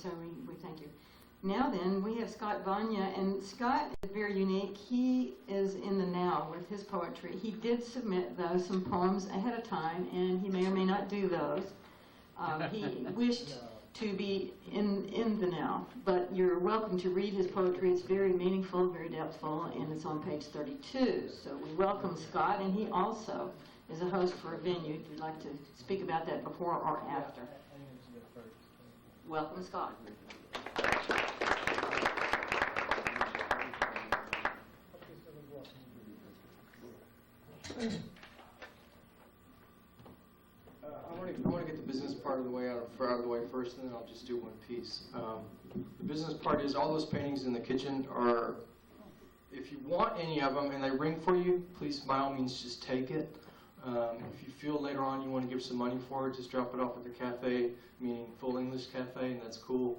so we thank you. Now then, we have Scott Vanya, and Scott is very unique. He is in the now with his poetry. He did submit, though, some poems ahead of time, and he may or may not do those. He wished to be in the now, but you're welcome to read his poetry. It's very meaningful, very depthful, and it's on page 32. So we welcome Scott, and he also is a host for a venue. If you'd like to speak about that before or after. Welcome, Scott. I want to get the business part of the way out of the way first, and then I'll just do one piece. The business part is all those paintings in the kitchen are, if you want any of them and they ring for you, please by all means just take it. If you feel later on you want to give some money for it, just drop it off at the cafe, meaning Full English Cafe, and that's cool.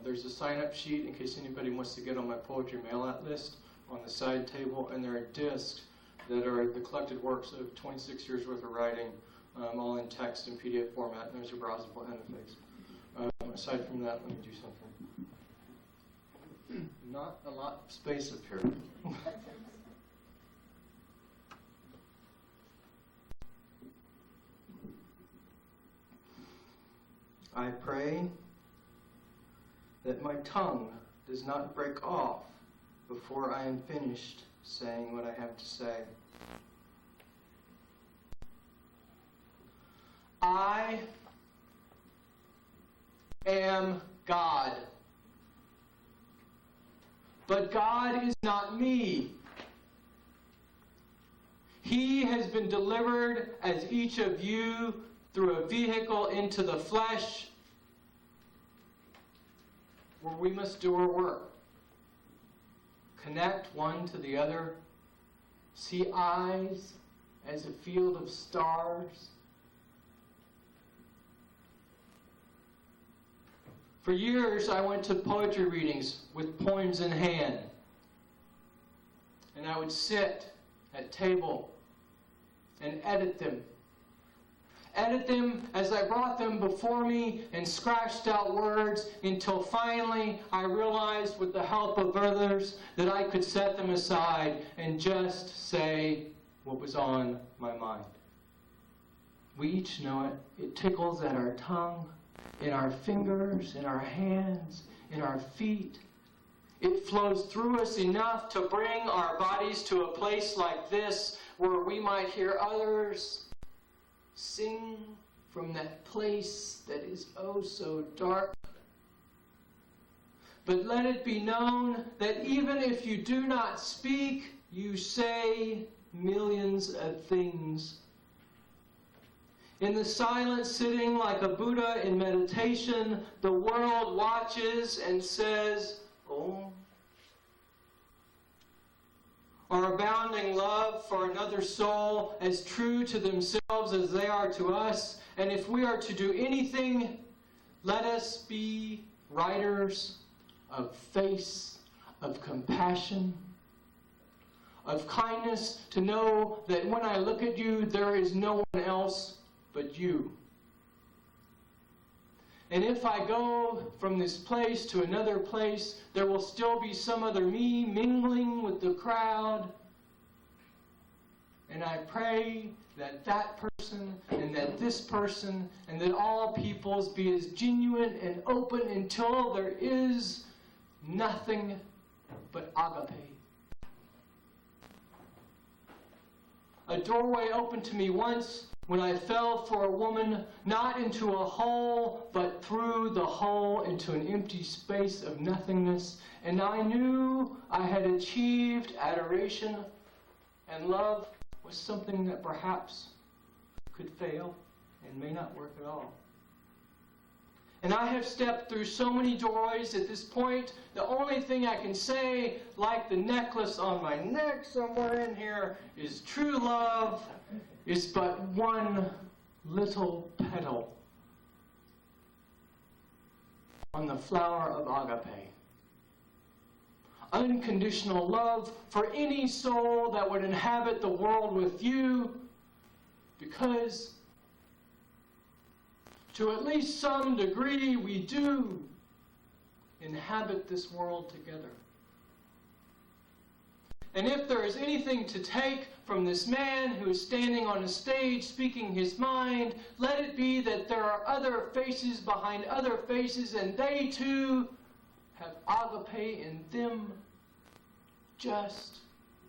There's a sign-up sheet in case anybody wants to get on my poetry mail-out list on the side table, and there are discs that are the collected works of 26 years worth of writing, all in text and PDF format, and there's a browsable interface. Aside from that, let me do something. Not a lot of space up here. I pray that my tongue does not break off before I am finished saying what I have to say. I am God. But God is not me. He has been delivered as each of you through a vehicle into the flesh where we must do our work. Connect one to the other. See eyes as a field of stars. For years, I went to poetry readings with poems in hand. And I would sit at table and edit them. Edit them as I brought them before me and scratched out words until finally I realized with the help of others that I could set them aside and just say what was on my mind. We each know it. It tickles at our tongue, in our fingers, in our hands, in our feet. It flows through us enough to bring our bodies to a place like this where we might hear others sing from that place that is oh so dark. But let it be known that even if you do not speak, you say millions of things. In the silence, sitting like a Buddha in meditation, the world watches and says, oh. Our abounding love for another soul, as true to themselves as they are to us. And if we are to do anything, let us be writers of face, of compassion, of kindness, to know that when I look at you, there is no one else but you. And if I go from this place to another place, there will still be some other me mingling with the crowd. And I pray that that person and that this person and that all peoples be as genuine and open until there is nothing but agape. A doorway opened to me once when I fell for a woman, not into a hole, but through the hole into an empty space of nothingness. And I knew I had achieved adoration, and love was something that perhaps could fail and may not work at all. And I have stepped through so many doorways at this point, the only thing I can say, like the necklace on my neck somewhere in here, is true love is but one little petal on the flower of agape. Unconditional love for any soul that would inhabit the world with you, because to at least some degree we do inhabit this world together. And if there is anything to take from this man who is standing on a stage speaking his mind, let it be that there are other faces behind other faces, and they too have agape in them, just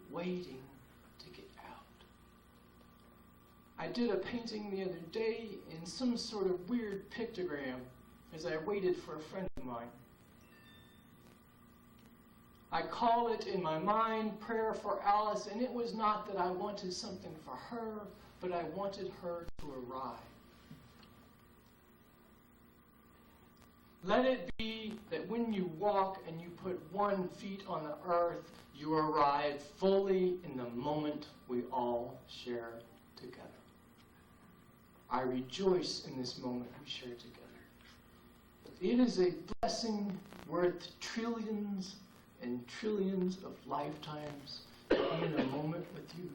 waiting to get out. I did a painting the other day in some sort of weird pictogram as I waited for a friend of mine. I call it in my mind Prayer for Alice, and it was not that I wanted something for her, but I wanted her to arrive. Let it be that when you walk and you put 1 foot on the earth, you arrive fully in the moment we all share together. I rejoice in this moment we share together. It is a blessing worth trillions and trillions of lifetimes to be in a moment with you.